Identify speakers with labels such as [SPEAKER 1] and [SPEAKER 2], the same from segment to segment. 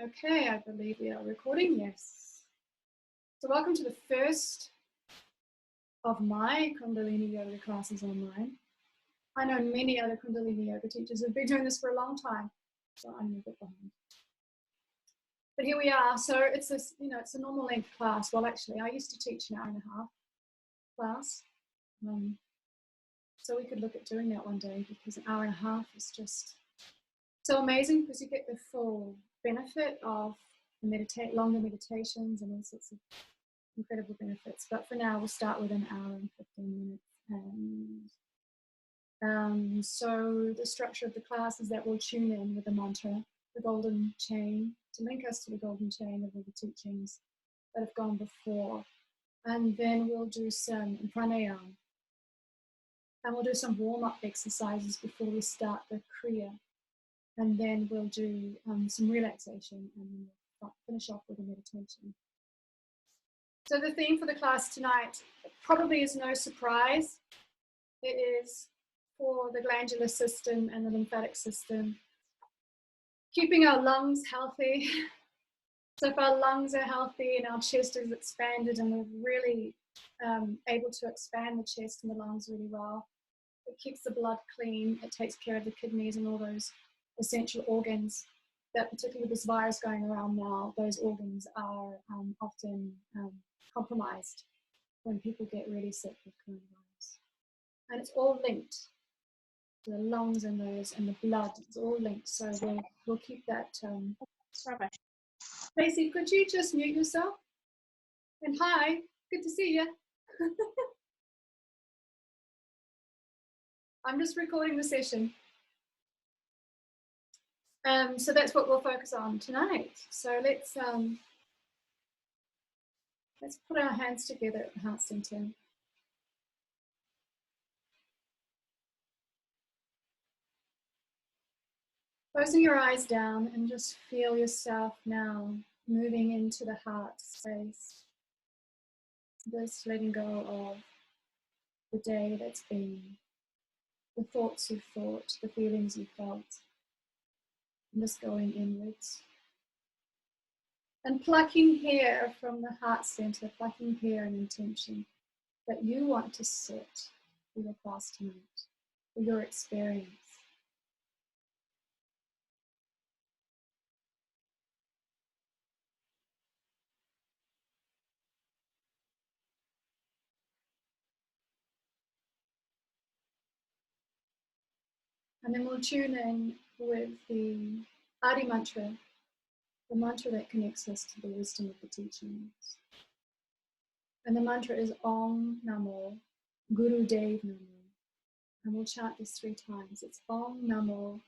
[SPEAKER 1] Okay, I believe we are recording, yes. So welcome to the first of my Kundalini yoga classes online. I know many other Kundalini yoga teachers have been doing this for a long time, so I'm a bit behind. But here we are. So it's this, it's a normal length class. Well, actually, I used to teach an hour and a half class. So we could look at doing that one day, because an hour and a half is just so amazing, because you get the full benefit of the longer meditations and all sorts of incredible benefits. But for now, we'll start with an hour and 15 minutes. And so the structure of the class is that we'll tune in with the mantra, the golden chain, to link us to the golden chain of all the teachings that have gone before. And then we'll do some pranayama. And we'll do some warm-up exercises before we start the kriya. And then we'll do some relaxation, and then we'll finish off with a meditation. So the theme for the class tonight probably is no surprise. It is for the glandular system and the lymphatic system, keeping our lungs healthy. So if our lungs are healthy and our chest is expanded and we're really able to expand the chest and the lungs really well, it keeps the blood clean, it takes care of the kidneys and all those essential organs that, particularly with this virus going around now, those organs are often compromised when people get really sick with coronavirus. And it's all linked. The lungs and the blood, it's all linked. So we'll keep that. Lacey, could you just mute yourself? And hi, good to see you. I'm just recording the session. So that's what we'll focus on tonight. So let's put our hands together at the heart center. Closing your eyes down and just feel yourself now moving into the heart space. Just letting go of the day that's been, the thoughts you've thought, the feelings you've felt, and just going inwards. And plucking here from the heart center, plucking here an intention that you want to set for your class tonight, for your experience. And then we'll tune in with the Adi mantra, the mantra that connects us to the wisdom of the teachings. And the mantra is Om Namo Guru Dev Namo. And we'll chant this 3 times. It's Om Namo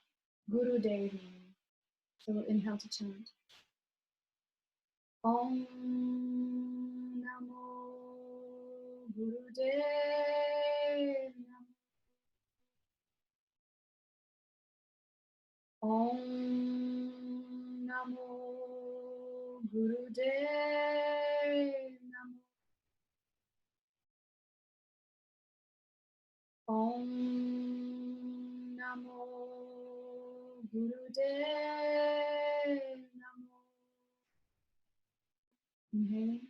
[SPEAKER 1] Guru Dev Namo. So we'll inhale to chant. Om Namo Guru Dev Namo. Om Namo Guru Dev Namo. Om Namo Guru Dev Namo. Inhaling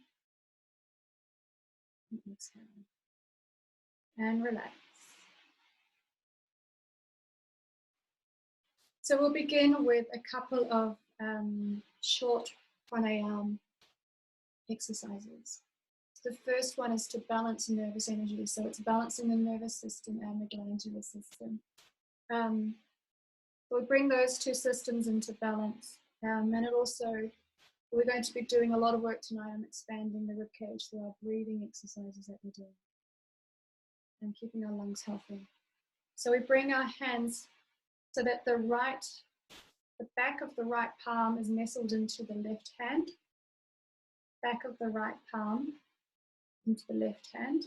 [SPEAKER 1] and exhaling. And relax. So we'll begin with a couple of short pranayama exercises. The first one is to balance nervous energy. So it's balancing the nervous system and the glandular system. We'll bring those 2 systems into balance. And it also, we're going to be doing a lot of work tonight on expanding the ribcage through our breathing exercises that we're doing and keeping our lungs healthy. So we bring our hands so that the back of the right palm is nestled into the left hand, back of the right palm into the left hand,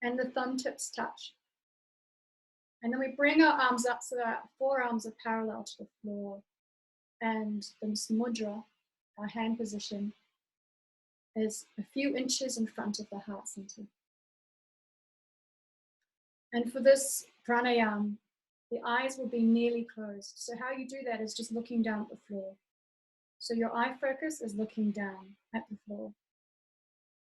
[SPEAKER 1] and the thumb tips touch. And then we bring our arms up so that our forearms are parallel to the floor, and the mudra, our hand position, is a few inches in front of the heart center. And for this pranayama, the eyes will be nearly closed. So how you do that is just looking down at the floor. So your eye focus is looking down at the floor.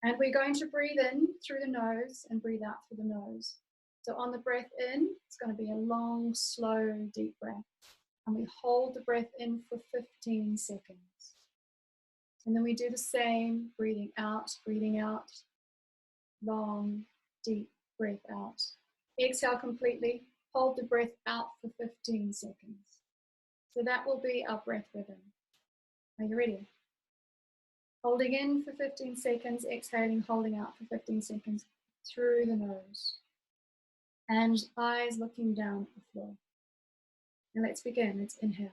[SPEAKER 1] And we're going to breathe in through the nose and breathe out through the nose. So on the breath in, it's going to be a long, slow, deep breath. And we hold the breath in for 15 seconds. And then we do the same, breathing out, long, deep breath out. Exhale completely, hold the breath out for 15 seconds. So that will be our breath rhythm. Are you ready? Holding in for 15 seconds, exhaling, holding out for 15 seconds through the nose. And eyes looking down at the floor. And let's begin. Let's inhale.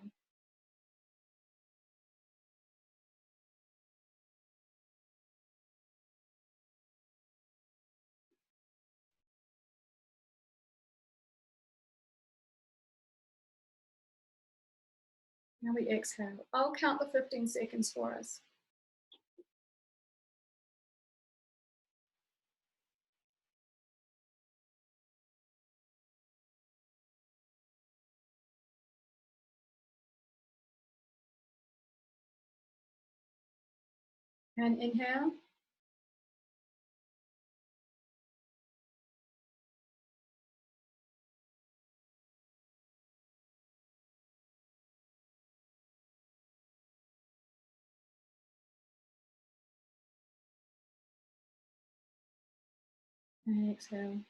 [SPEAKER 1] Now we exhale. I'll count the 15 seconds for us. And inhale. And exhale.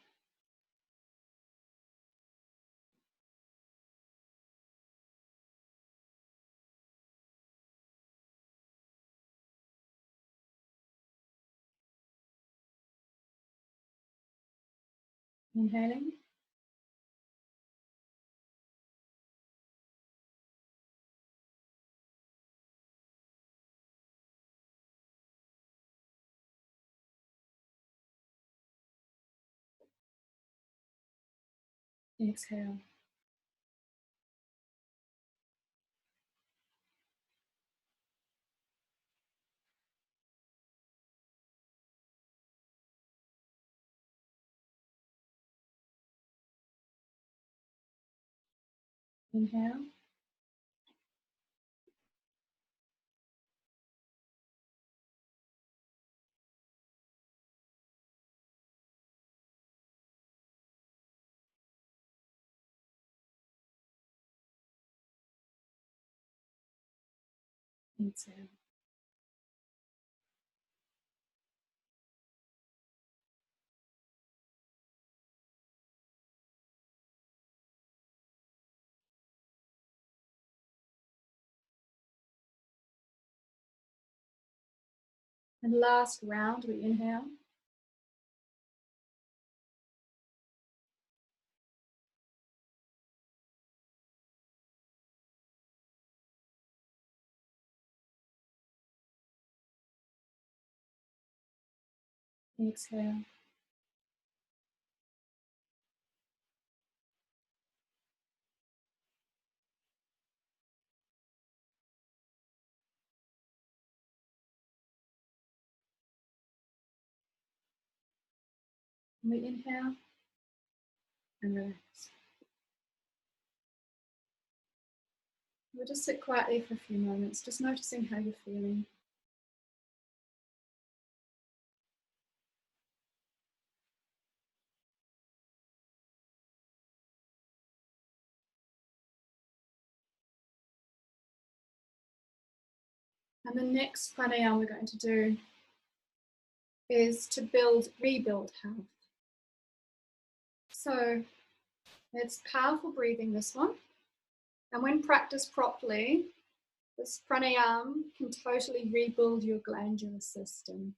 [SPEAKER 1] Inhaling. Exhale. Inhale. Exhale. And last round, we inhale. Exhale. And we inhale and relax. We'll just sit quietly for a few moments, just noticing how you're feeling. And the next pranayama we're going to do is to rebuild health. So it's powerful breathing, this one. And when practiced properly, this pranayama can totally rebuild your glandular system.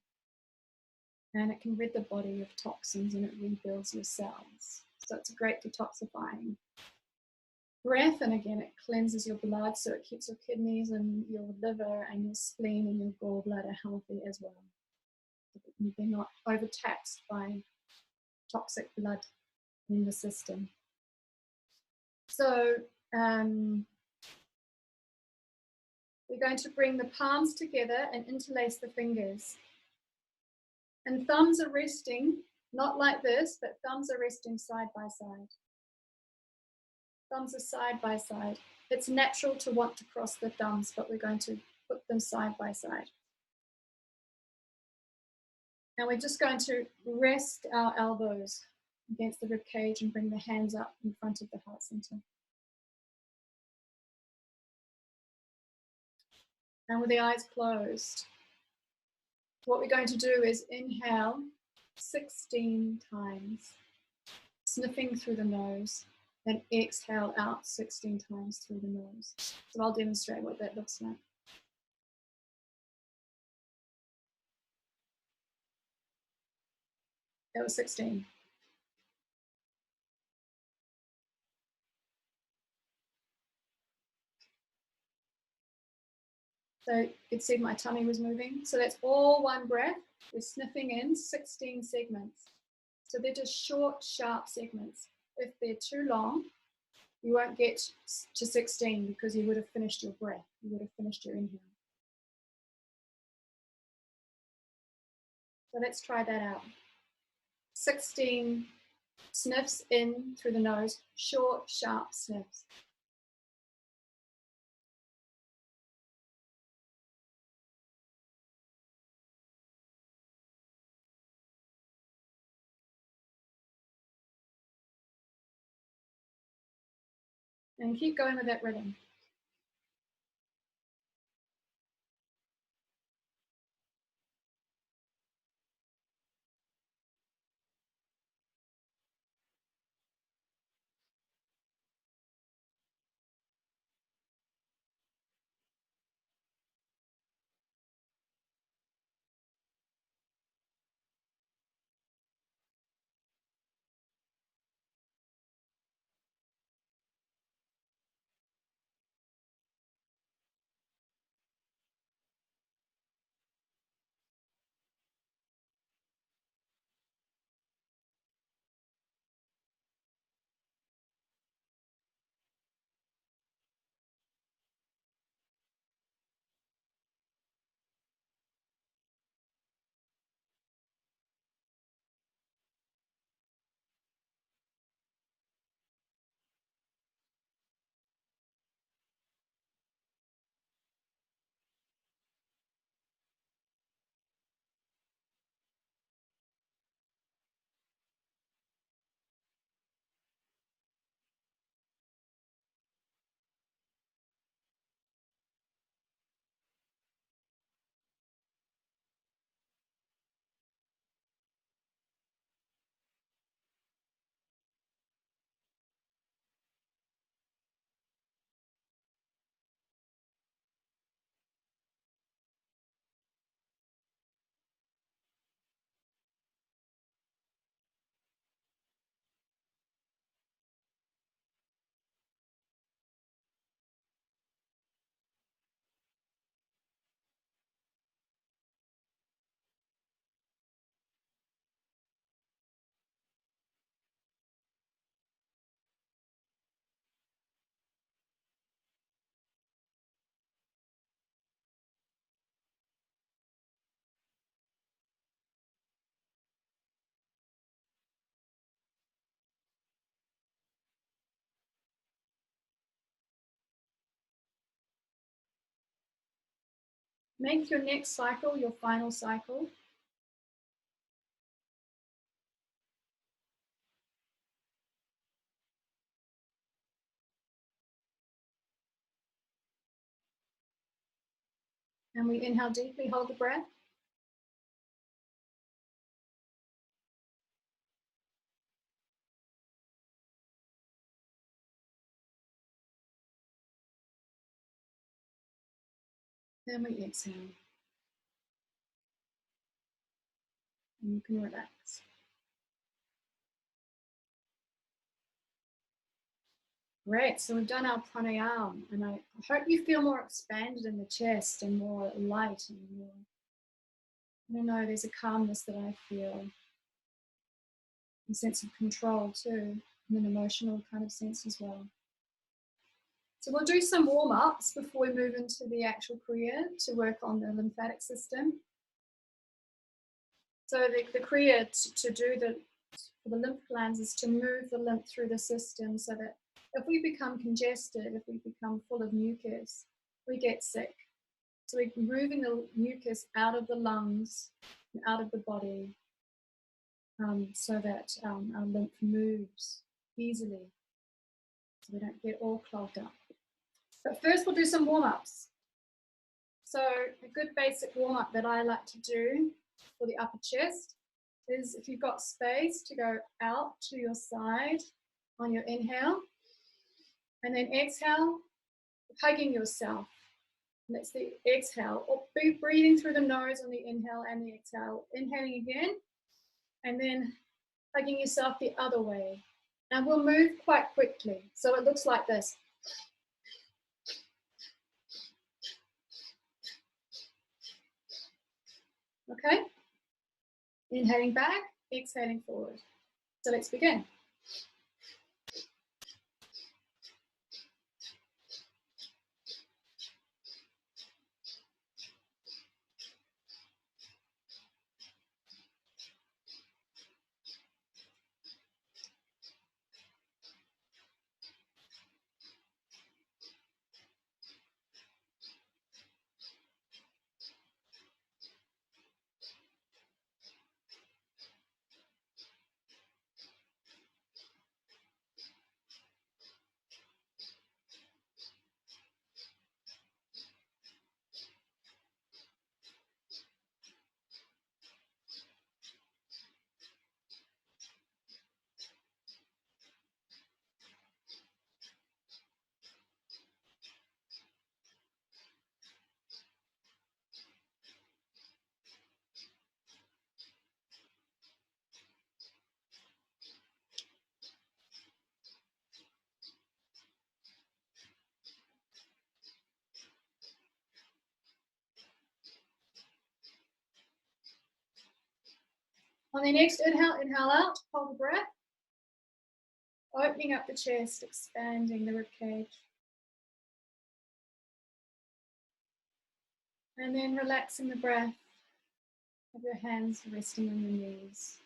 [SPEAKER 1] And it can rid the body of toxins and it rebuilds your cells. So it's a great detoxifying breath. And again, it cleanses your blood, so it keeps your kidneys and your liver and your spleen and your gallbladder healthy as well. They're not overtaxed by toxic blood in the system. So we're going to bring the palms together and interlace the fingers. And thumbs are resting, not like this, but thumbs are resting side by side. Thumbs are side by side. It's natural to want to cross the thumbs, but we're going to put them side by side. Now we're just going to rest our elbows against the rib cage and bring the hands up in front of the heart center. And with the eyes closed, what we're going to do is inhale 16 times, sniffing through the nose, and exhale out 16 times through the nose. So I'll demonstrate what that looks like. That was 16. So you could see my tummy was moving. So that's all one breath. We're sniffing in 16 segments. So they're just short, sharp segments. If they're too long, you won't get to 16 because you would have finished your breath. You would have finished your inhale. So let's try that out. 16 sniffs in through the nose, short, sharp sniffs. And keep going with that rhythm. Make your next cycle your final cycle. And we inhale deeply, hold the breath. Then we exhale. And you can relax. Great, so we've done our pranayama, and I hope you feel more expanded in the chest and more light and more, I don't know, there's a calmness that I feel, a sense of control too, and an emotional kind of sense as well. So we'll do some warm-ups before we move into the actual kriya to work on the lymphatic system. So the kriya to do for the lymph glands is to move the lymph through the system so that if we become congested, if we become full of mucus, we get sick. So we're moving the mucus out of the lungs and out of the body, so that our lymph moves easily, so we don't get all clogged up. But first we'll do some warm-ups. So a good basic warm-up that I like to do for the upper chest is, if you've got space, to go out to your side on your inhale, and then exhale, hugging yourself. And that's the exhale, or be breathing through the nose on the inhale and the exhale. Inhaling again, and then hugging yourself the other way. And we'll move quite quickly. So it looks like this. Okay? Inhaling back, exhaling forward. So let's begin. On the next inhale, inhale out, hold the breath. Opening up the chest, expanding the ribcage. And then relaxing the breath of your hands resting on your knees.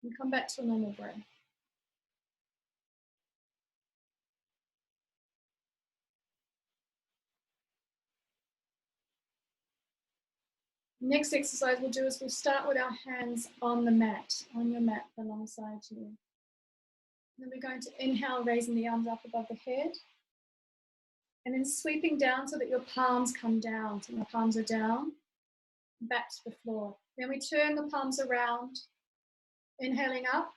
[SPEAKER 1] And come back to a normal breath. Next exercise we'll do is we'll start with our hands on the mat, on your mat alongside you. Then we're going to inhale, raising the arms up above the head. And then sweeping down so that your palms come down. So your palms are down, back to the floor. Then we turn the palms around, inhaling up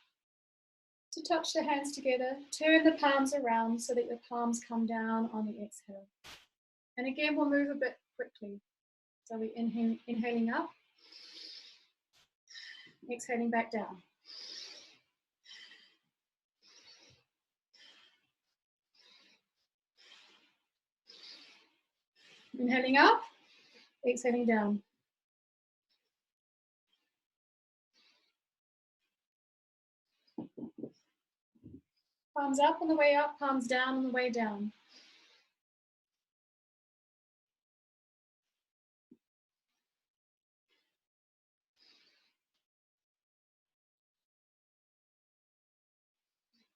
[SPEAKER 1] to touch the hands together. Turn the palms around so that your palms come down on the exhale. And again, we'll move a bit quickly. So we're inhaling up, exhaling back down. Inhaling up, exhaling down. Palms up on the way up, palms down on the way down.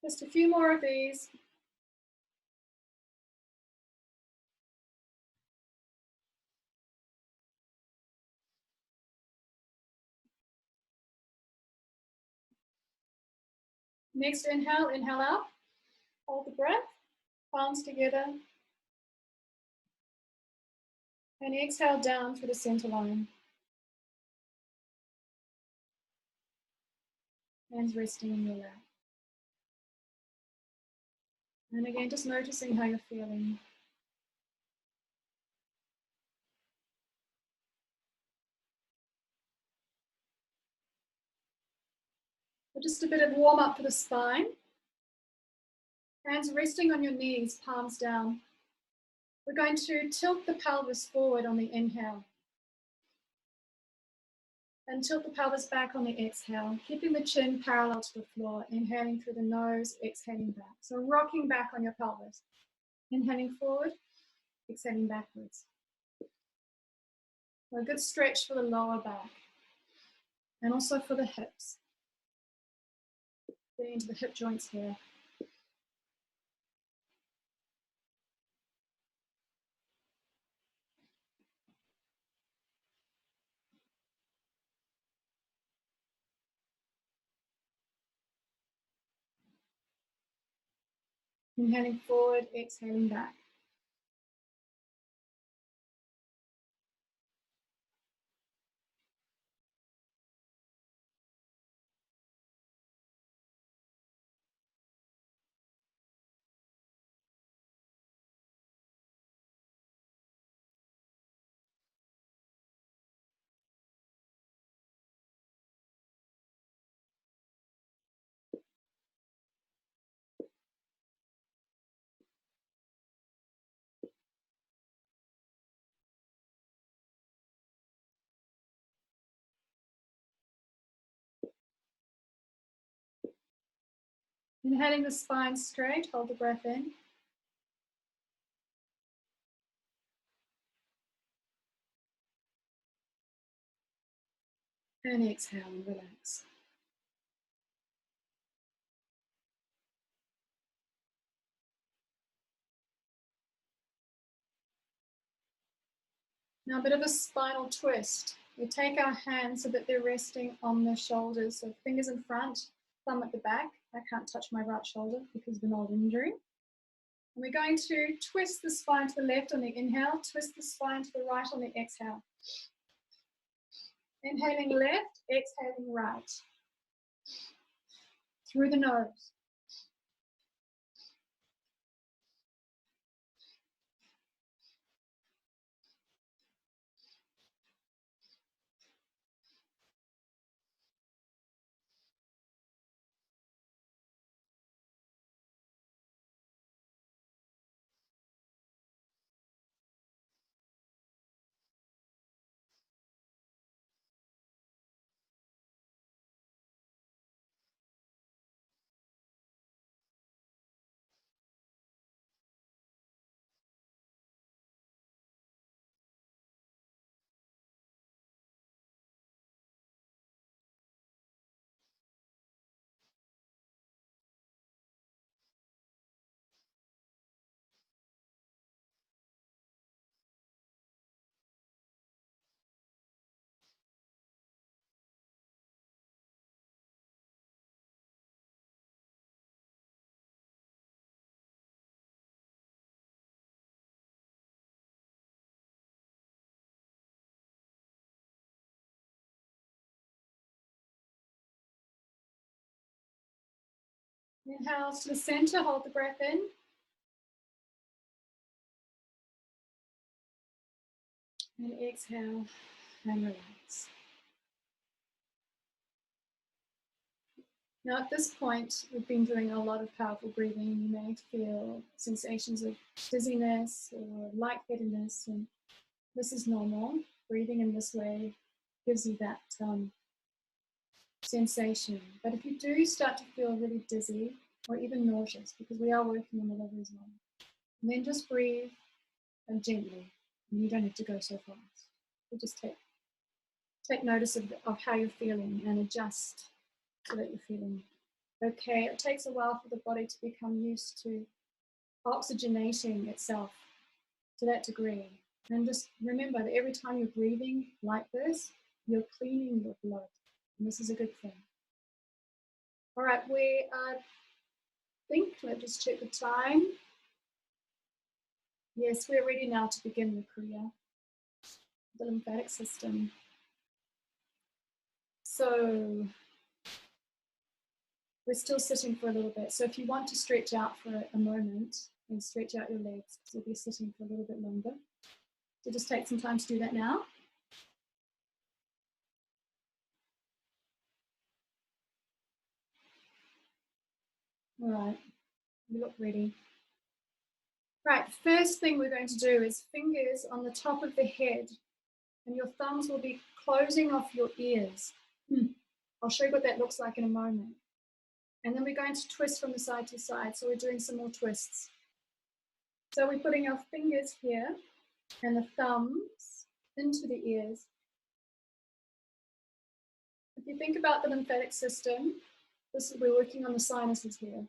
[SPEAKER 1] Just a few more of these. Next inhale, inhale out. Hold the breath, palms together. And exhale down through the center line. Hands resting in your lap. And again, just noticing how you're feeling. Just a bit of warm up for the spine. Hands resting on your knees, palms down. We're going to tilt the pelvis forward on the inhale. And tilt the pelvis back on the exhale, keeping the chin parallel to the floor, inhaling through the nose, exhaling back. So rocking back on your pelvis. Inhaling forward, exhaling backwards. So a good stretch for the lower back. And also for the hips. Getting into the hip joints here. Inhaling forward, exhaling back. Inhaling the spine straight, hold the breath in. And exhale and relax. Now a bit of a spinal twist. We take our hands so that they're resting on the shoulders. So fingers in front, thumb at the back. I can't touch my right shoulder because of an old injury. And we're going to twist the spine to the left on the inhale, twist the spine to the right on the exhale. Inhaling left, exhaling right. Through the nose. Inhale to the center, hold the breath in. And exhale and relax. Now at this point, we've been doing a lot of powerful breathing. You may feel sensations of dizziness or lightheadedness, and this is normal. Breathing in this way gives you that sensation. But if you do start to feel really dizzy or even nauseous, because we are working on the liver as well, then just breathe gently. And you don't have to go so fast. You just take notice of how you're feeling and adjust so that you're feeling okay. It takes a while for the body to become used to oxygenating itself to that degree. And just remember that every time you're breathing like this, you're cleaning your blood. And this is a good thing. All right, we think, let's just check the time. Yes, we're ready now to begin the Kriya, the lymphatic system. So we're still sitting for a little bit. So if you want to stretch out for a moment and stretch out your legs, because you'll be sitting for a little bit longer. So just take some time to do that now. All right, you look ready. Right, first thing we're going to do is fingers on the top of the head, and your thumbs will be closing off your ears. I'll show you what that looks like in a moment. And then we're going to twist from the side to side. So we're doing some more twists. So we're putting our fingers here and the thumbs into the ears. If you think about the lymphatic system, we're working on the sinuses here.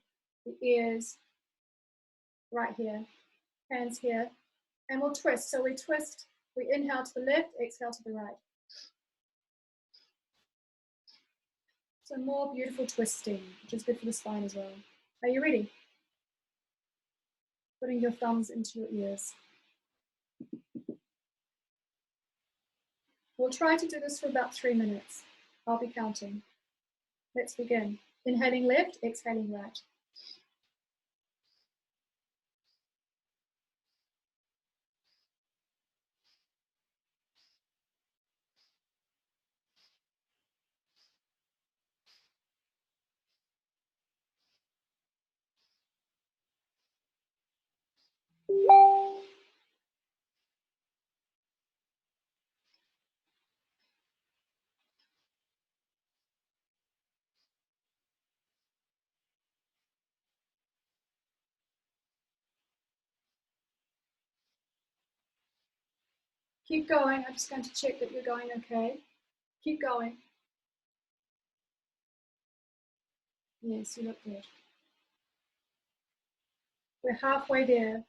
[SPEAKER 1] The ears right here, hands here, and we'll twist. So we twist, we inhale to the left, exhale to the right. So more beautiful twisting, which is good for the spine as well. Are you ready? putting your thumbs into your ears. We'll try to do this for about 3 minutes. I'll be counting. Let's begin. Inhaling left, exhaling right. Keep going. I'm just going to check that you're going okay. Keep going. Yes, you look good. We're halfway there.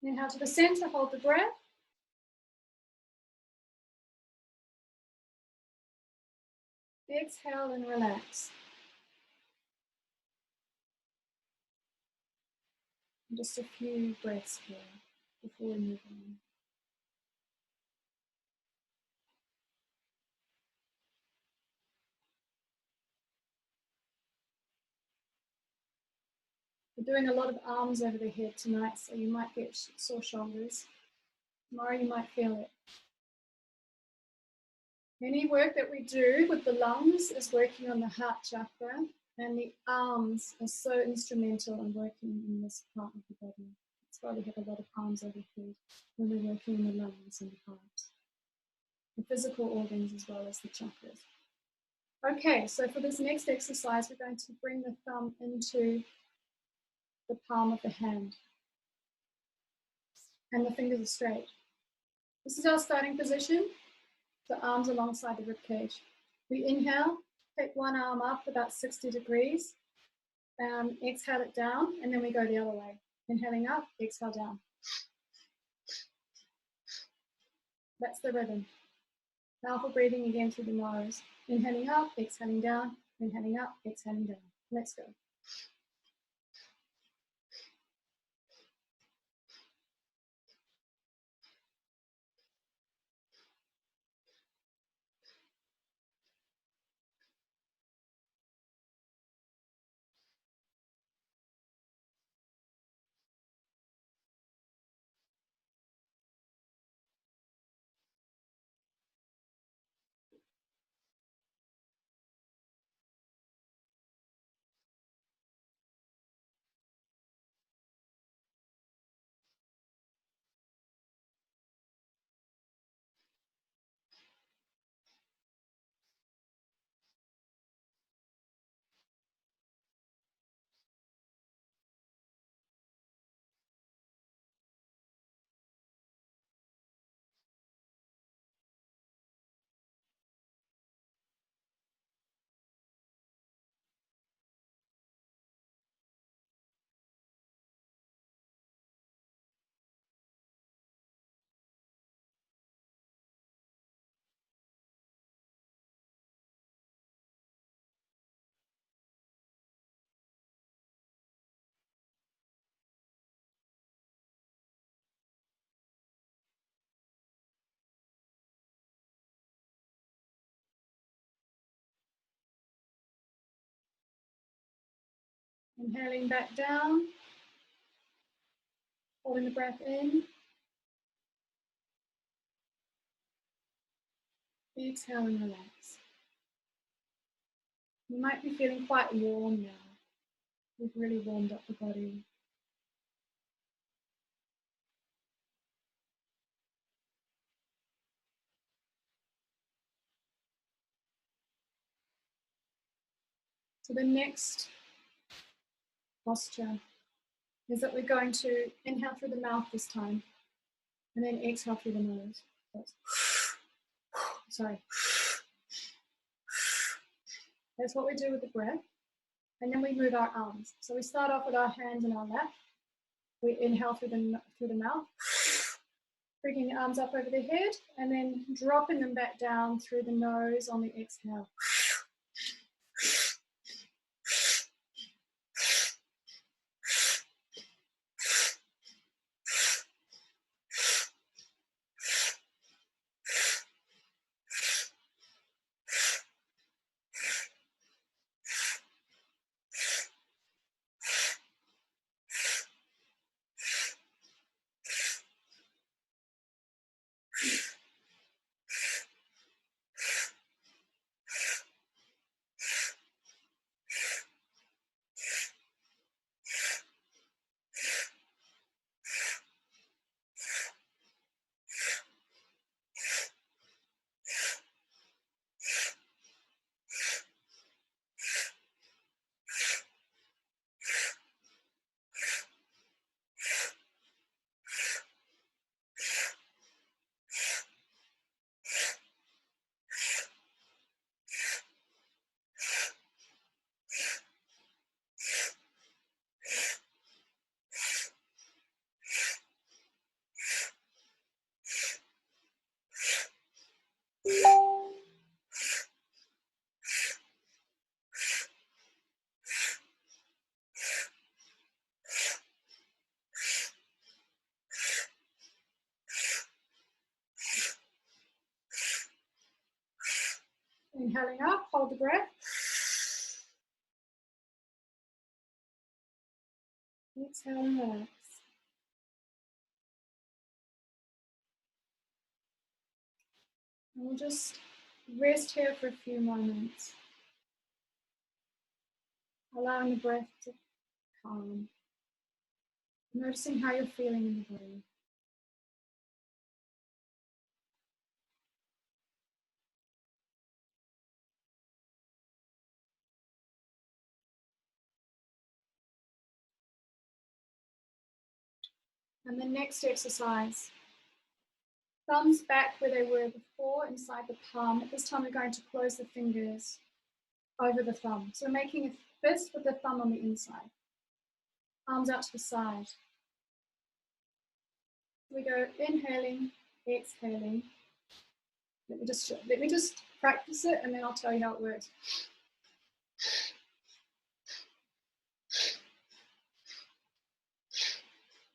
[SPEAKER 1] Inhale to the center, hold the breath. Exhale and relax. And just a few breaths here before we move on. We're doing a lot of arms over the head tonight, so you might get sore shoulders. Tomorrow you might feel it. Any work that we do with the lungs is working on the heart chakra, and the arms are so instrumental in working in this part of the body. That's why we have a lot of arms overhead when we're working in the lungs and the heart. The physical organs as well as the chakras. Okay, so for this next exercise, we're going to bring the thumb into the palm of the hand. And the fingers are straight. This is our starting position. The arms alongside the rib cage. We inhale, take one arm up about 60 degrees, exhale it down, and then we go the other way. Inhaling up, exhale down. That's the rhythm. Powerful breathing again through the nose. Inhaling up, exhaling down, inhaling up, exhaling down. Let's go. Inhaling back down, holding the breath in. Exhale and relax. You might be feeling quite warm now. We've really warmed up the body. So the next posture is that we're going to inhale through the mouth this time and then exhale through the nose. Sorry. That's what we do with the breath. And then we move our arms. So we start off with our hands in our lap. We inhale through the mouth, bringing the arms up over the head, and then dropping them back down through the nose on the exhale. Inhaling up, hold the breath. Exhale and relax. And we'll just rest here for a few moments, allowing the breath to calm, noticing how you're feeling in the body. And the next exercise, thumbs back where they were before, inside the palm. At this time, we're going to close the fingers over the thumb. So we're making a fist with the thumb on the inside. Arms out to the side. We go inhaling, exhaling. Let me just practice it, and then I'll tell you how it works.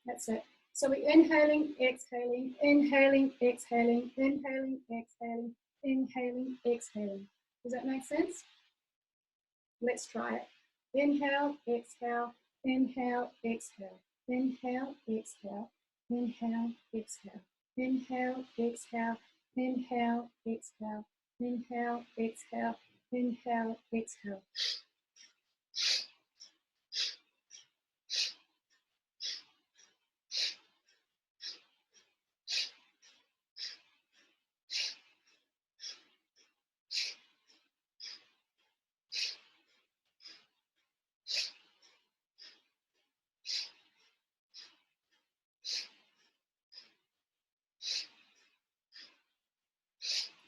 [SPEAKER 1] That's it. So we're inhaling, exhaling, inhaling, exhaling, inhaling, exhaling, inhaling, exhaling. Does that make sense? Let's try it. Inhale, exhale, inhale, exhale, inhale, exhale, inhale, exhale, inhale, exhale, inhale, exhale, inhale, exhale, inhale, exhale.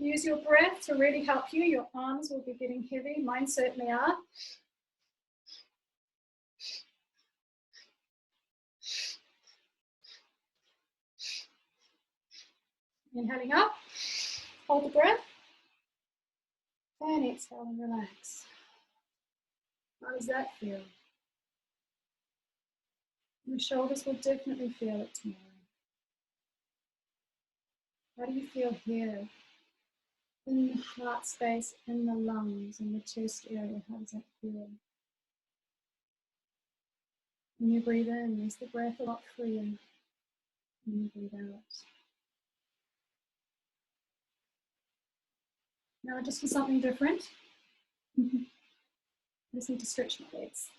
[SPEAKER 1] Use your breath to really help you. Your arms will be getting heavy. Mine certainly are. Inhaling up, hold the breath, and exhale and relax. How does that feel? Your shoulders will definitely feel it tomorrow. How do you feel here? In the heart space, in the lungs, in the chest area, how does that feel? When you breathe in, is the breath a lot freer? When you breathe out. Now just for something different. I just need to stretch my legs.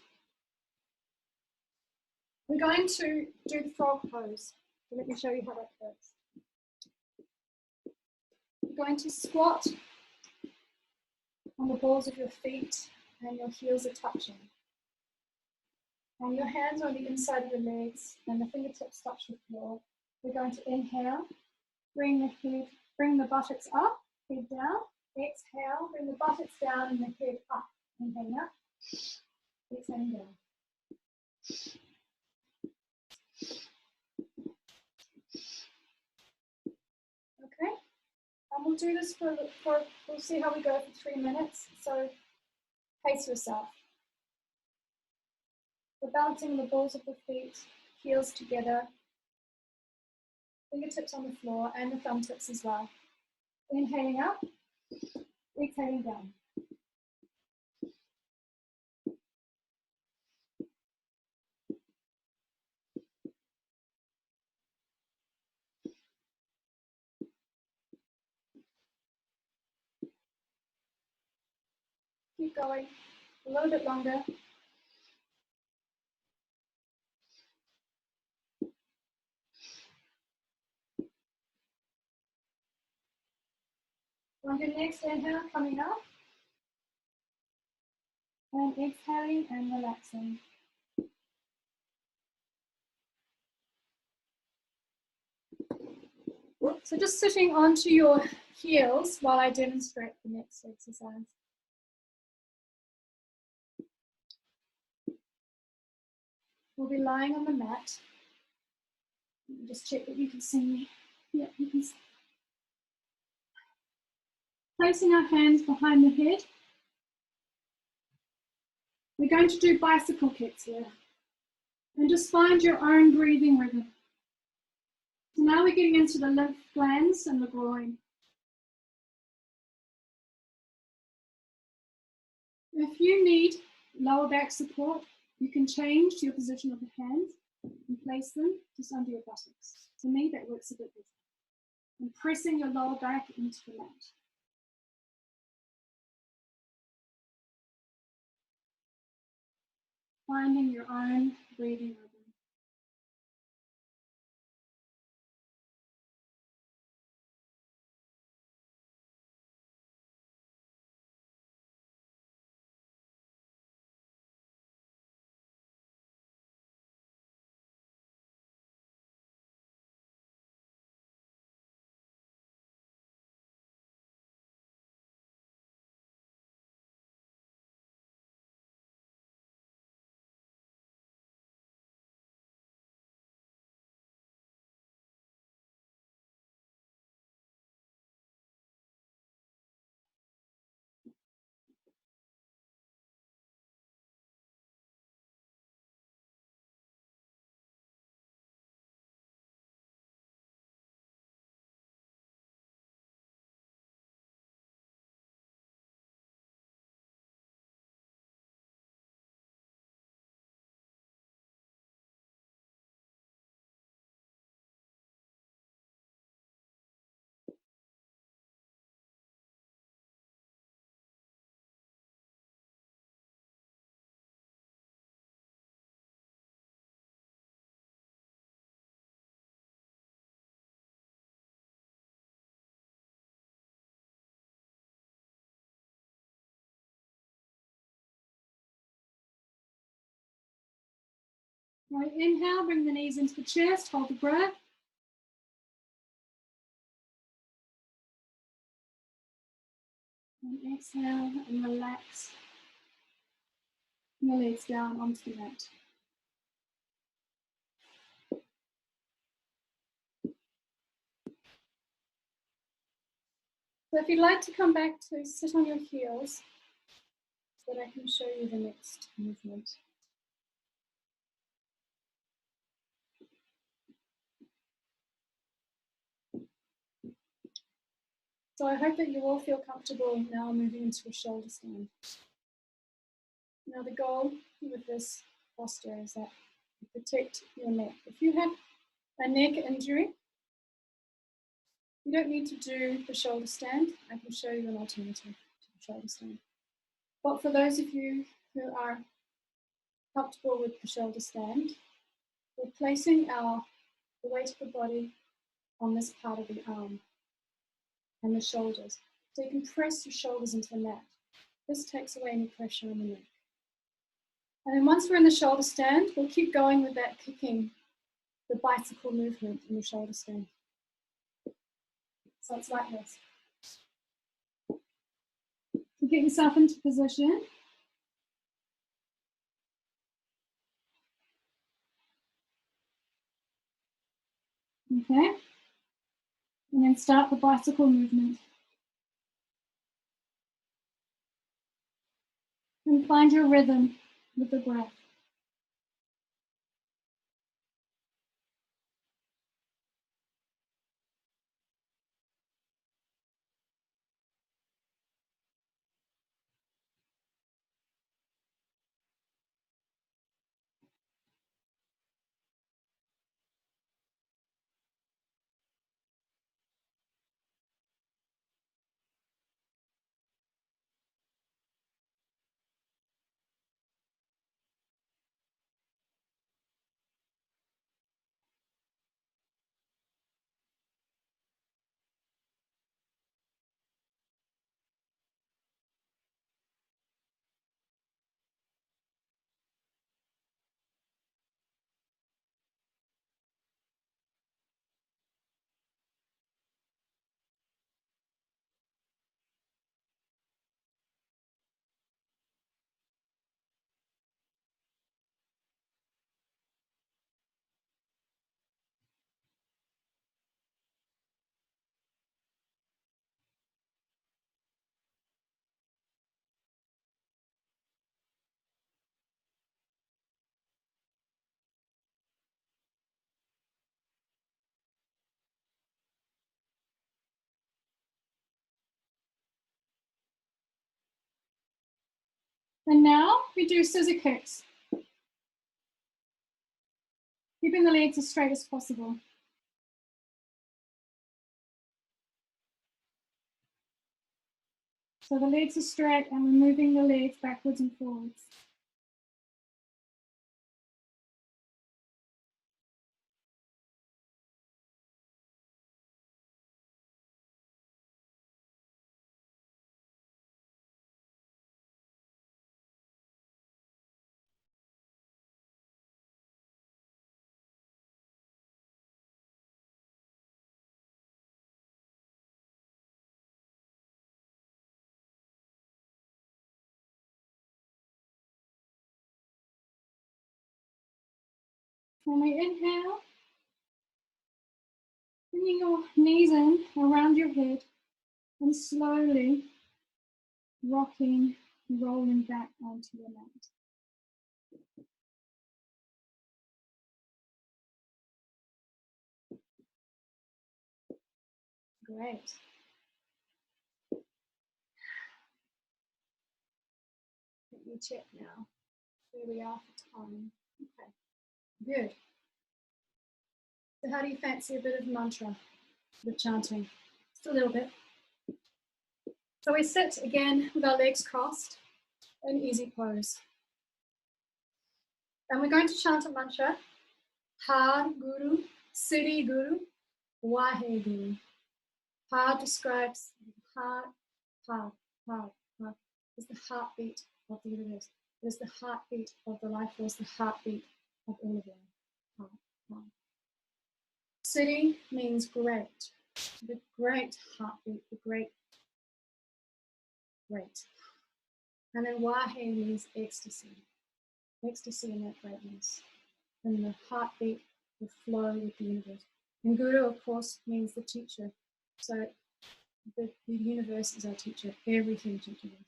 [SPEAKER 1] We're going to do the frog pose. So let me show you how that goes. You're going to squat on the balls of your feet and your heels are touching. And your hands are on the inside of your legs and the fingertips touch the floor. We're going to inhale, bring the buttocks up, head down. Exhale, bring the buttocks down and the head up. Inhaling up, exhaling down. Okay, and we'll do this we'll see how we go for 3 minutes. So pace yourself. We're balancing the balls of the feet, heels together, fingertips on the floor and the thumb tips as well. Inhaling up, exhaling down. Keep going a little bit longer. On your next inhale, coming up, and exhaling and relaxing. So just sitting onto your heels while I demonstrate the next exercise. We'll be lying on the mat. Just check that you can see me. Yeah, you can see. Placing our hands behind the head. We're going to do bicycle kicks here. And just find your own breathing rhythm. So now we're getting into the lymph glands and the groin. If you need lower back support, you can change your position of the hands and place them just under your buttocks. To me, that works a bit better. And pressing your lower back into the mat. Finding your own breathing rhythm. Right, inhale, bring the knees into the chest, hold the breath. And exhale and relax your legs down onto the mat. So if you'd like to come back to sit on your heels, so that I can show you the next movement. So I hope that you all feel comfortable now moving into a shoulder stand. Now the goal with this posture is that you protect your neck. If you have a neck injury, you don't need to do the shoulder stand. I can show you an alternative to the shoulder stand. But for those of you who are comfortable with the shoulder stand, we're placing the weight of the body on this part of the arm and the shoulders. So you can press your shoulders into the mat. This takes away any pressure on the neck. And then once we're in the shoulder stand, we'll keep going with that kicking, the bicycle movement in the shoulder stand. So it's like this. So get yourself into position. Okay. And then start the bicycle movement. And find your rhythm with the breath. And now we do scissor kicks. Keeping the legs as straight as possible. So the legs are straight and we're moving the legs backwards and forwards. When we inhale, bringing your knees in around your head and slowly rocking, rolling back onto your mat. Great. Let me check now where we are for time. Okay, good. So how do you fancy a bit of mantra, the chanting? Just a little bit. So we sit again with our legs crossed, an easy pose. And we're going to chant a mantra. Har Guru, Siddhi Guru, Wahe Guru. Har describes heart, heart, heart, heart. It's the heartbeat of the universe. It is the heartbeat of the life force, the heartbeat of all of life. Heart, heart. Siddhi means great, the great heartbeat, the great. And then Wahe means ecstasy, ecstasy in that greatness. And the heartbeat, the flow with the universe. And Guru, of course, means the teacher. So the universe is our teacher. Everything teaches us.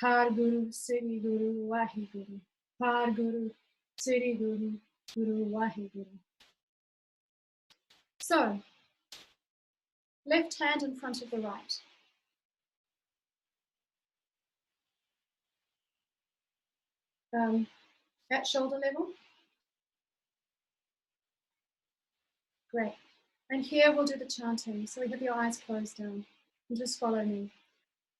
[SPEAKER 1] Har Guru, Siddhi Guru, Wahe Guru. Har Guru, Siddhi Guru, Guru Wahe Guru. So, left hand in front of the right. At shoulder level. Great. And here we'll do the chanting. So we have your eyes closed down. And just follow me.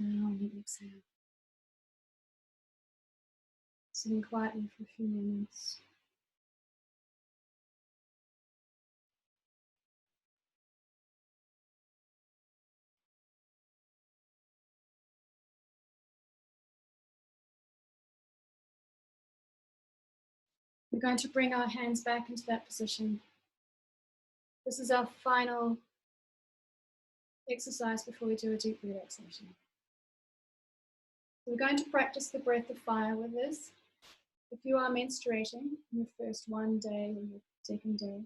[SPEAKER 1] and exhale. Sitting quietly for a few moments. We're going to bring our hands back into that position. This is our final exercise before we do a deep relaxation. We're going to practice the breath of fire with this. If you are menstruating in your first one day or your second day,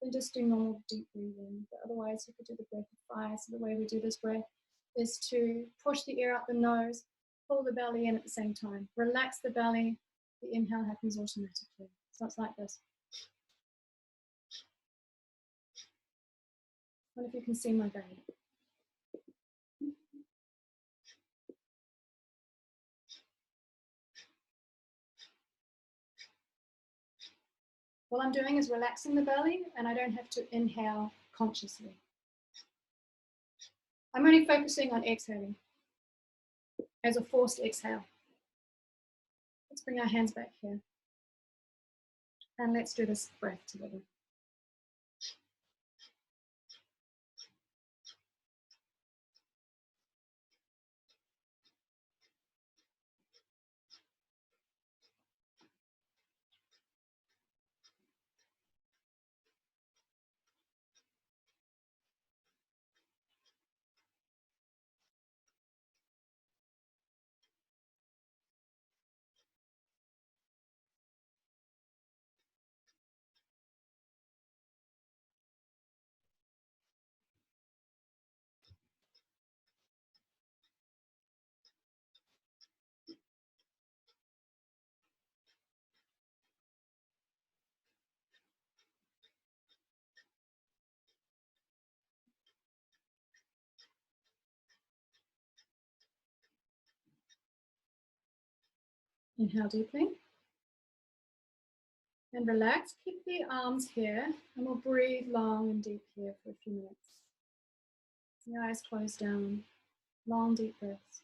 [SPEAKER 1] then just do normal deep breathing. But otherwise, you could do the breath of fire. So the way we do this breath is to push the air out the nose, pull the belly in at the same time. Relax the belly. The inhale happens automatically. So it's like this. I wonder if you can see my belly. What I'm doing is relaxing the belly, and I don't have to inhale consciously. I'm only focusing on exhaling as a forced exhale. Let's bring our hands back here. And let's do this breath together. Inhale deeply. And relax. Keep the arms here. And we'll breathe long and deep here for a few minutes. Your eyes closed down. Long, deep breaths.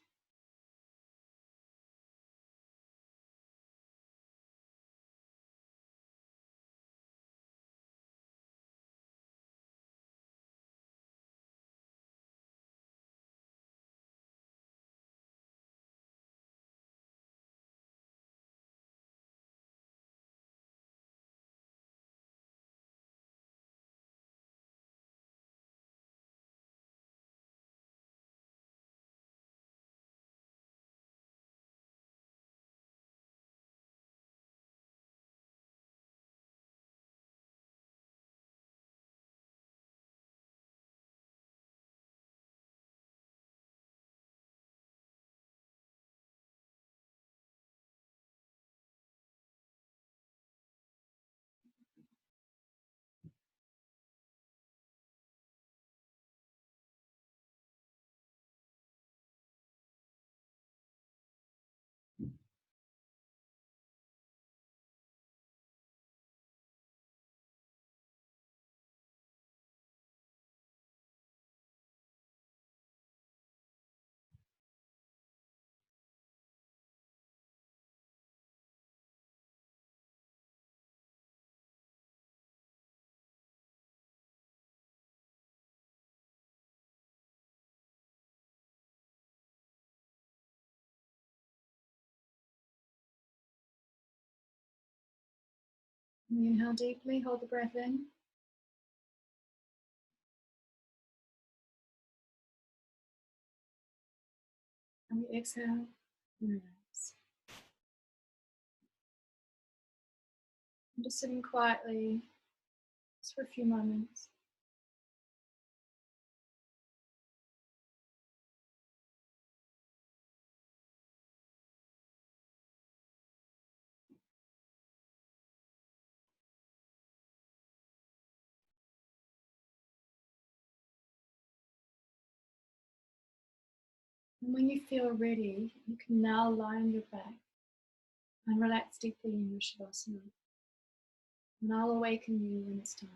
[SPEAKER 1] We inhale deeply. Hold the breath in. And we exhale and relax. I'm just sitting quietly just for a few moments. And when you feel ready, you can now lie on your back and relax deeply in your Shavasana. And I'll awaken you when it's time.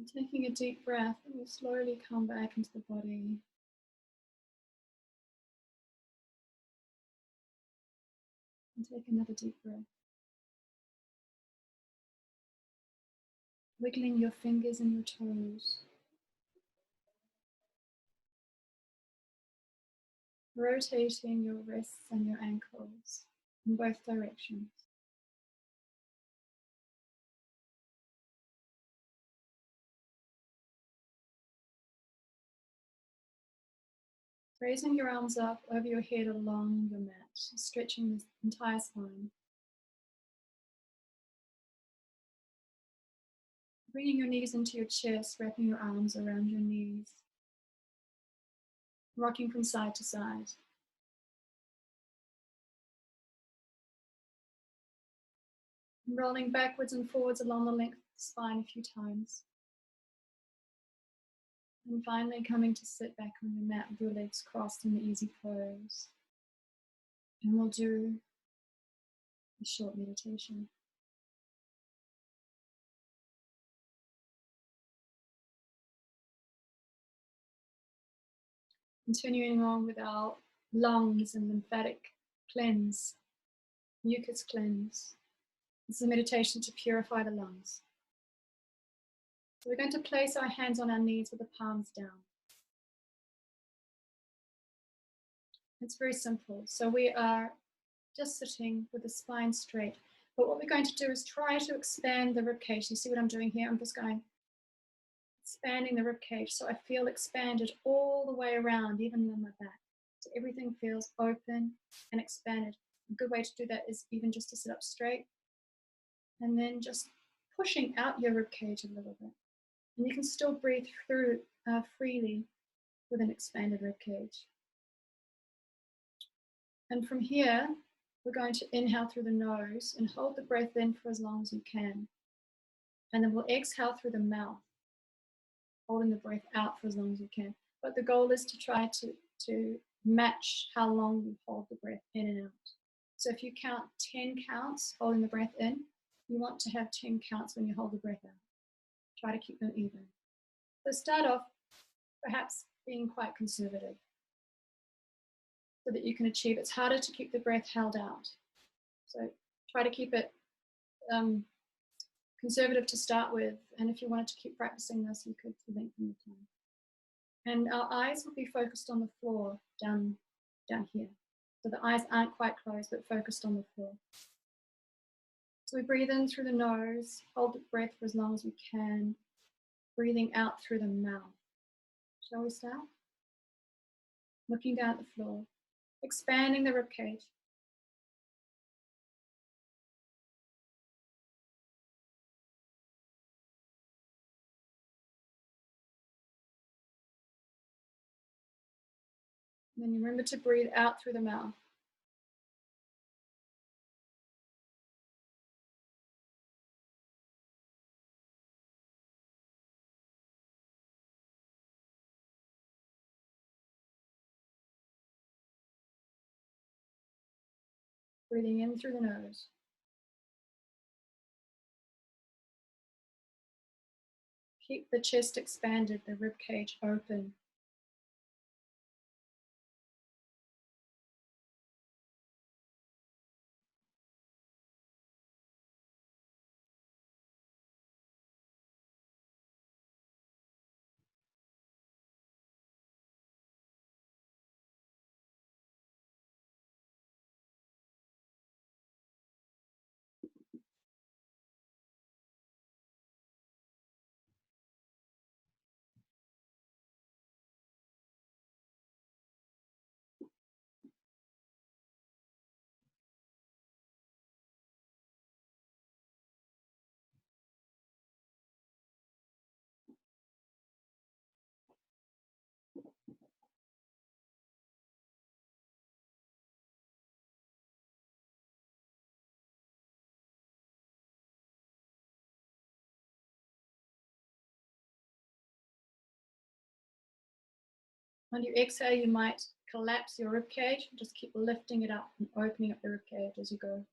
[SPEAKER 1] And taking a deep breath, and we'll slowly come back into the body. And take another deep breath. Wiggling your fingers and your toes. Rotating your wrists and your ankles in both directions. Raising your arms up over your head along your mat, stretching the entire spine. Bringing your knees into your chest, wrapping your arms around your knees. Rocking from side to side. Rolling backwards and forwards along the length of the spine a few times. And finally coming to sit back on your mat with your legs crossed in the easy pose. And we'll do a short meditation. Continuing on with our lungs and lymphatic cleanse, mucus cleanse. This is a meditation to purify the lungs. So we're going to place our hands on our knees with the palms down. It's very simple. So we are just sitting with the spine straight. But what we're going to do is try to expand the ribcage. You see what I'm doing here? I'm just going expanding the ribcage so I feel expanded all the way around, even on my back. So everything feels open and expanded. A good way to do that is even just to sit up straight and then just pushing out your ribcage a little bit. And you can still breathe through freely with an expanded ribcage. And from here, we're going to inhale through the nose and hold the breath in for as long as you can. And then we'll exhale through the mouth, holding the breath out for as long as you can. But the goal is to try to match how long you hold the breath in and out. So if you count 10 counts holding the breath in, you want to have 10 counts when you hold the breath out. Try to keep them even. So start off perhaps being quite conservative so that you can achieve. It's harder to keep the breath held out. So try to keep it conservative to start with. And if you wanted to keep practicing this, you could lengthen the time. And our eyes will be focused on the floor down here. So the eyes aren't quite closed, but focused on the floor. So we breathe in through the nose, hold the breath for as long as we can, breathing out through the mouth. Shall we start? Looking down at the floor, expanding the ribcage. And then remember to breathe out through the mouth. Breathing in through the nose. Keep the chest expanded, the rib cage open. When you exhale, you might collapse your rib cage. Just keep lifting it up and opening up the rib cage as you go.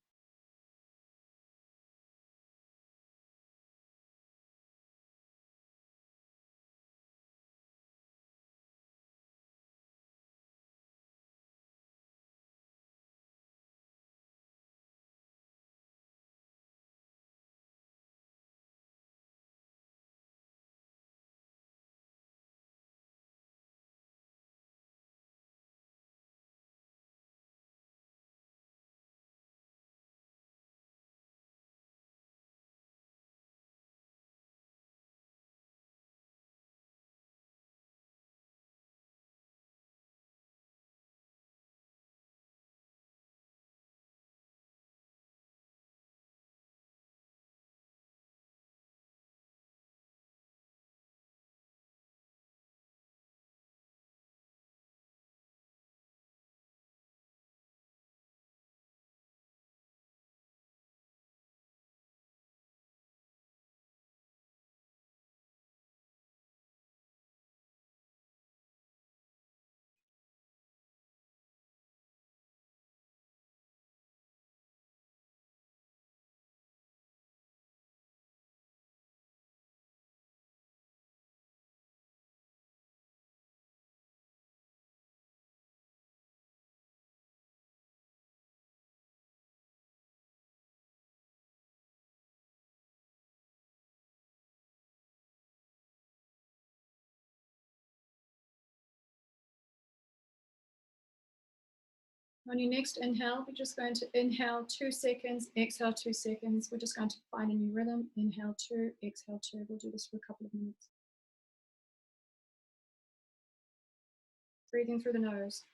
[SPEAKER 1] On your next inhale, we're just going to inhale 2 seconds, exhale 2 seconds. We're just going to find a new rhythm. Inhale 2, exhale 2. We'll do this for a couple of minutes. Breathing through the nose.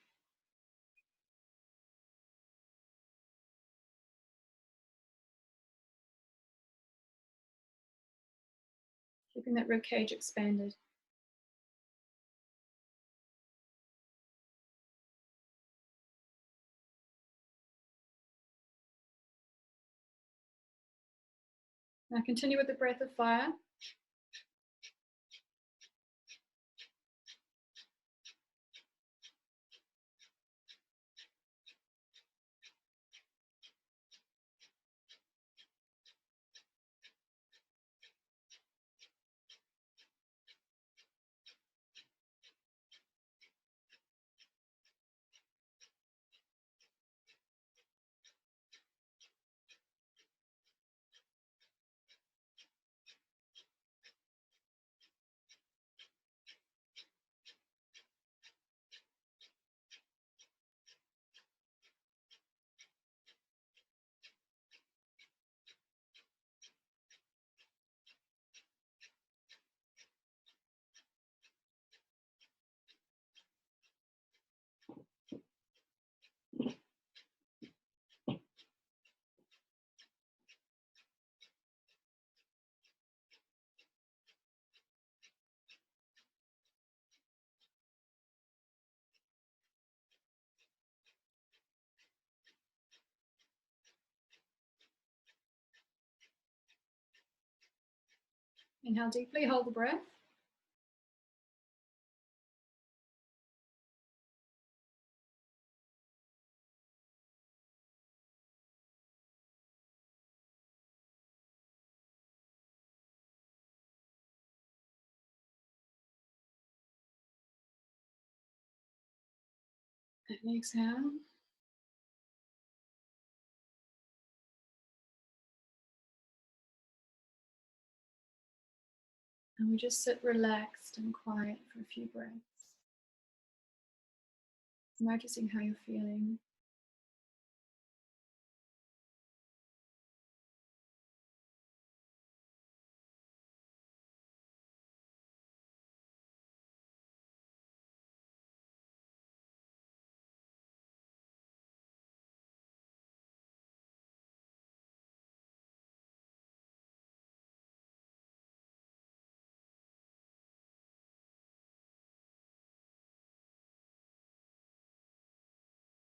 [SPEAKER 1] Keeping that rib cage expanded. Now continue with the breath of fire. Inhale deeply, hold the breath. And exhale. And we just sit relaxed and quiet for a few breaths. Noticing how you're feeling.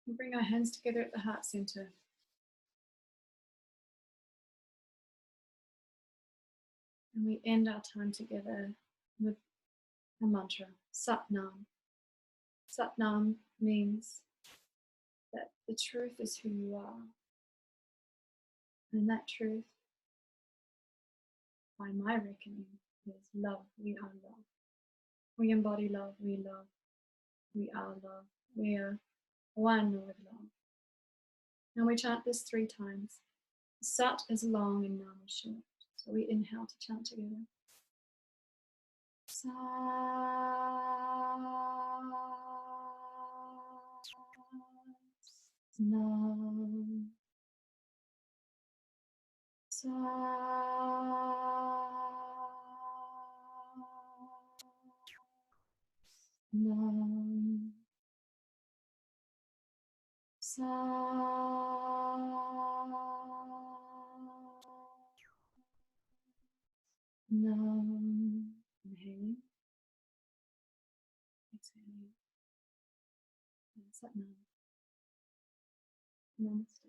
[SPEAKER 1] And bring our hands together at the heart center. And we end our time together with a mantra, Sat Nam. Sat Nam means that the truth is who you are. And that truth, by my reckoning, is love. We are love. We embody love. We love. We are love. We are one with love. And we chant this 3 times. Sat is long and Nam is short. So we inhale to chant together. Sat Nam. Sat Nam. Sat Nam. Inhaling. Exhaling. Sat Nam. Namaste.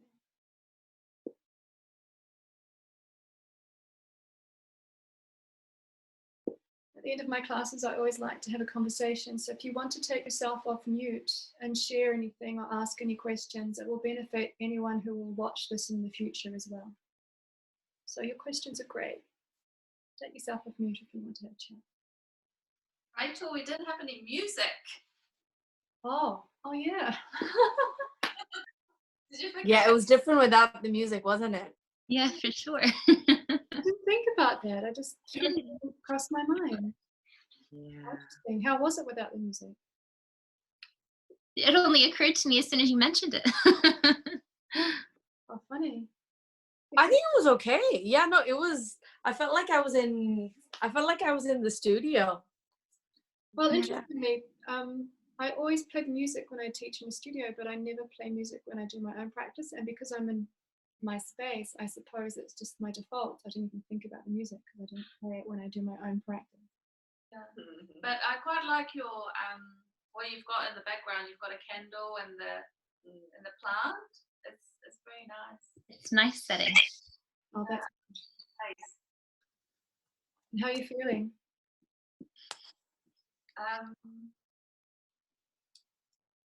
[SPEAKER 1] At the end of my classes, I always like to have a conversation. So if you want to take yourself off mute and share anything or ask any questions, it will benefit anyone who will watch this in the future as well. So your questions are great. Take yourself off mute if you want to have a chat.
[SPEAKER 2] Rachel, we didn't have any music.
[SPEAKER 1] Oh yeah.
[SPEAKER 2] Did you forget?
[SPEAKER 3] Yeah, it was different without the music, wasn't it?
[SPEAKER 4] Yeah, for sure.
[SPEAKER 1] I didn't think about that. I just didn't cross my mind.
[SPEAKER 3] Yeah.
[SPEAKER 1] Interesting. How was it without the music?
[SPEAKER 4] It only occurred to me as soon as you mentioned it.
[SPEAKER 1] Oh, funny.
[SPEAKER 3] I think it was okay. Yeah, no, it was. I felt like I was in the studio.
[SPEAKER 1] Well,
[SPEAKER 3] Yeah.
[SPEAKER 1] interestingly, I always play music when I teach in the studio, but I never play music when I do my own practice. And because I'm in my space, I suppose it's just my default. I didn't even think about the music because I don't play it when I do my own practice.
[SPEAKER 2] Yeah. But I quite like your what you've got in the background. You've got a candle and the plant. It's very nice.
[SPEAKER 4] It's nice setting.
[SPEAKER 1] Oh, that's
[SPEAKER 2] Nice.
[SPEAKER 1] and how are you feeling?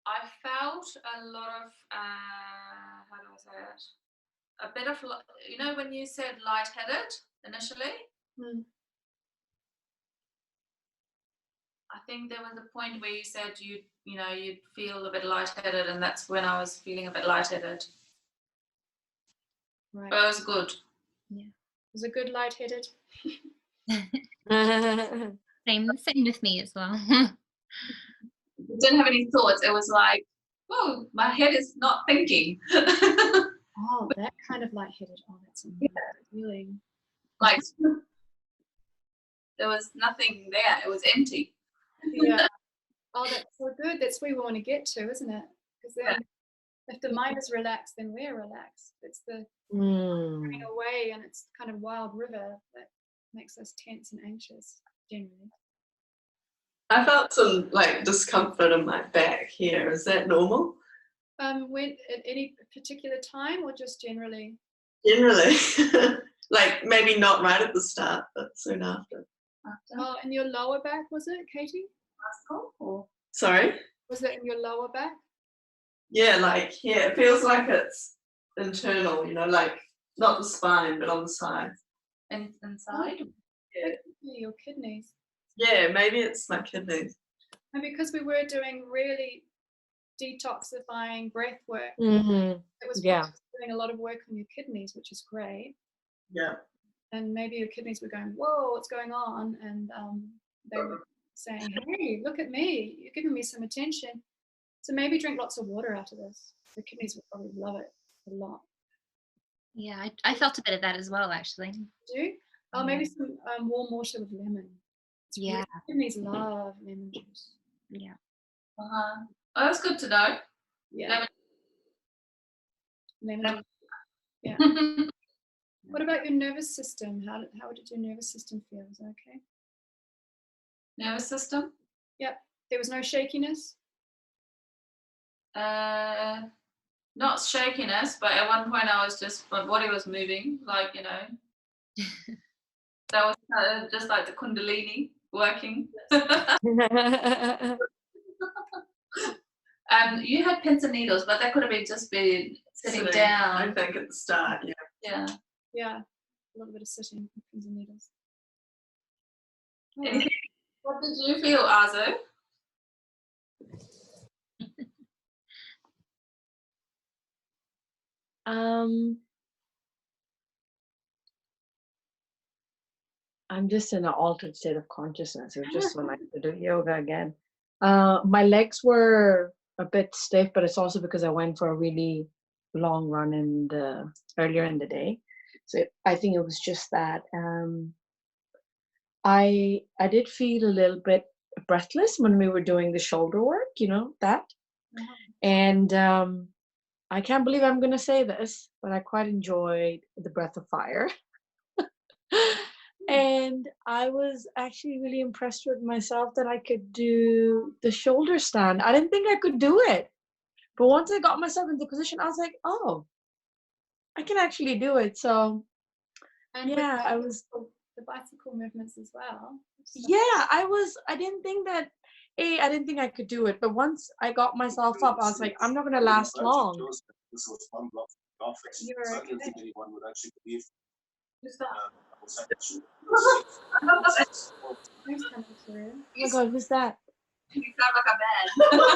[SPEAKER 2] I felt a lot of how do I say it? A bit of, you know, when you said lightheaded initially. I think there was a point where you said you'd feel a bit lightheaded, and that's when I was feeling a bit lightheaded.
[SPEAKER 1] Right.
[SPEAKER 2] But it was good.
[SPEAKER 1] Yeah. Was it good lightheaded?
[SPEAKER 4] Same with me as well.
[SPEAKER 2] Didn't have any thoughts. It was like, oh, my head is not thinking.
[SPEAKER 1] Oh, that kind of lightheaded. Oh, that's amazing feeling.
[SPEAKER 2] Like there was nothing there. It was empty.
[SPEAKER 1] Yeah. Oh, that's so good. That's where we want to get to, isn't it? Because then, if the mind is relaxed, then we're relaxed. It's the running away, and it's kind of wild river that makes us tense and anxious generally.
[SPEAKER 5] I felt some like discomfort in my back here. Is that normal?
[SPEAKER 1] When at any particular time, or just generally?
[SPEAKER 5] Generally, like maybe not right at the start, but soon after.
[SPEAKER 1] Oh, in your lower back, was it, Katie?
[SPEAKER 2] Or
[SPEAKER 5] Sorry?
[SPEAKER 1] Was it in your lower back?
[SPEAKER 5] Yeah, like here. It feels like it's internal, like not the spine, but on the side.
[SPEAKER 2] inside.
[SPEAKER 5] Yeah.
[SPEAKER 1] Your kidneys.
[SPEAKER 5] Yeah, maybe it's my kidneys.
[SPEAKER 1] And because we were doing really detoxifying breath work,
[SPEAKER 3] Mm-hmm.
[SPEAKER 1] it was
[SPEAKER 3] Yeah.
[SPEAKER 1] doing a lot of work on your kidneys, which is great.
[SPEAKER 5] Yeah.
[SPEAKER 1] And maybe your kidneys were going, whoa, what's going on? And they were saying, hey, look at me, you're giving me some attention. So maybe drink lots of water after this. The kidneys would probably love it a lot.
[SPEAKER 4] Yeah, I felt a bit of that as well, actually.
[SPEAKER 1] Do you? Oh, maybe some warm water with lemon.
[SPEAKER 4] Yeah.
[SPEAKER 1] Kidneys love lemon juice.
[SPEAKER 4] Yeah.
[SPEAKER 2] Oh, that's good to know.
[SPEAKER 1] Yeah. Lemon juice. Yeah. What about your nervous system? How did your nervous system feel? Is that okay?
[SPEAKER 2] Nervous system?
[SPEAKER 1] Yep. There was no shakiness?
[SPEAKER 2] Not shakiness, but at one point I was just, my body was moving, like, that was just like the Kundalini working. You had pins and needles, but that could have been just been sitting down.
[SPEAKER 5] I think at the start, yeah.
[SPEAKER 2] Yeah.
[SPEAKER 1] Yeah. A little bit of sitting with pins and needles.
[SPEAKER 2] Oh. What did you feel, Azu?
[SPEAKER 3] I'm just in an altered state of consciousness. It was just when I could do yoga again. My legs were a bit stiff, but it's also because I went for a really long run earlier in the day. So I think it was just that. I did feel a little bit breathless when we were doing the shoulder work, that. And I can't believe I'm going to say this, but I quite enjoyed the breath of fire. And I was actually really impressed with myself that I could do the shoulder stand. I didn't think I could do it. But once I got myself into position, I was like, oh, I can actually do it. So,
[SPEAKER 1] and
[SPEAKER 3] yeah,
[SPEAKER 1] I was the bicycle movements as well.
[SPEAKER 3] Yeah, I didn't think that, I didn't think I could do it. But once I got myself up, I was like, I'm not going to last long.
[SPEAKER 1] You're okay.
[SPEAKER 3] Oh my God, who's that?
[SPEAKER 2] You sound like a man.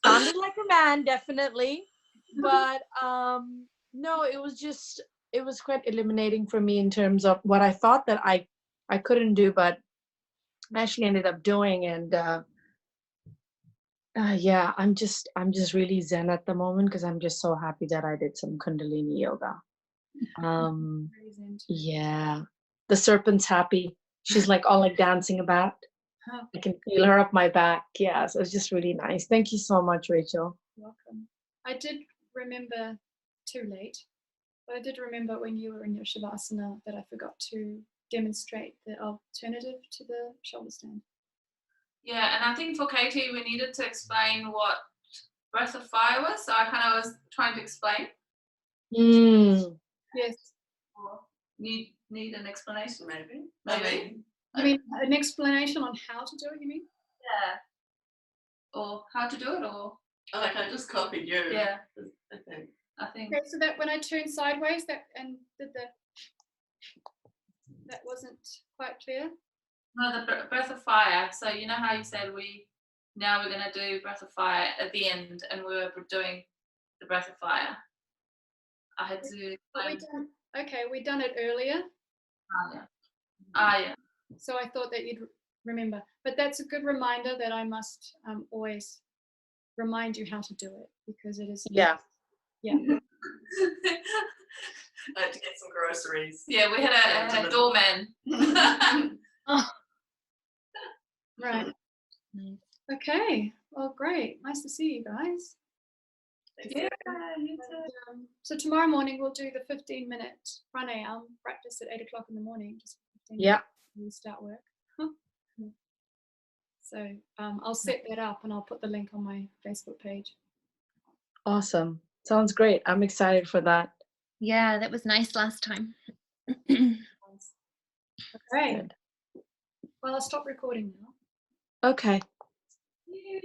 [SPEAKER 3] Sounded like a man, definitely. But no, it was quite eliminating for me in terms of what I thought that I couldn't do, but I actually ended up doing. And Yeah, I'm just really zen at the moment because I'm just so happy that I did some Kundalini yoga.
[SPEAKER 1] Really zen too.
[SPEAKER 3] Yeah, the serpent's happy. She's like all like dancing about.
[SPEAKER 1] Huh,
[SPEAKER 3] I can feel her up my back. Yeah, so it's just really nice. Thank you so much, Rachel.
[SPEAKER 1] welcome. I did remember, too late, but I did remember when you were in your Shavasana that I forgot to demonstrate the alternative to the shoulder stand.
[SPEAKER 2] Yeah, and I think for Katie, we needed to explain what breath of fire was. So I kind of was trying to explain.
[SPEAKER 3] Mm.
[SPEAKER 1] Yes.
[SPEAKER 2] Or need an explanation, maybe.
[SPEAKER 1] You mean an explanation on how to do it, you mean?
[SPEAKER 2] Yeah. Or how to do it, or
[SPEAKER 5] Like I just copied you.
[SPEAKER 2] yeah,
[SPEAKER 5] I think.
[SPEAKER 2] I think.
[SPEAKER 1] Okay, so that when I turned sideways, that wasn't quite clear.
[SPEAKER 2] No, the breath of fire. So you know how you said now we're gonna do breath of fire at the end, and we were doing the breath of fire. I had to.
[SPEAKER 1] We done it earlier,
[SPEAKER 2] Yeah.
[SPEAKER 1] so I thought that you'd remember. But that's a good reminder that I must always remind you how to do it, because it is.
[SPEAKER 3] Yeah.
[SPEAKER 1] Yeah.
[SPEAKER 5] I had to get some groceries.
[SPEAKER 2] Yeah, we had a doorman.
[SPEAKER 4] Oh,
[SPEAKER 1] Right.
[SPEAKER 4] nice.
[SPEAKER 1] Okay. Well, great. Nice to see you guys.
[SPEAKER 2] Yeah, you too.
[SPEAKER 1] So tomorrow morning we'll do the 15-minute pranayama practice at 8 o'clock in the morning. Just 15
[SPEAKER 3] Yeah.
[SPEAKER 1] minutes before we start work. So I'll set that up and I'll put the link on my Facebook page.
[SPEAKER 3] Awesome. Sounds great. I'm excited for that.
[SPEAKER 4] Yeah, that was nice last time.
[SPEAKER 1] Okay.
[SPEAKER 3] Good.
[SPEAKER 1] Well, I'll stop recording now.
[SPEAKER 3] Okay.
[SPEAKER 2] Yay.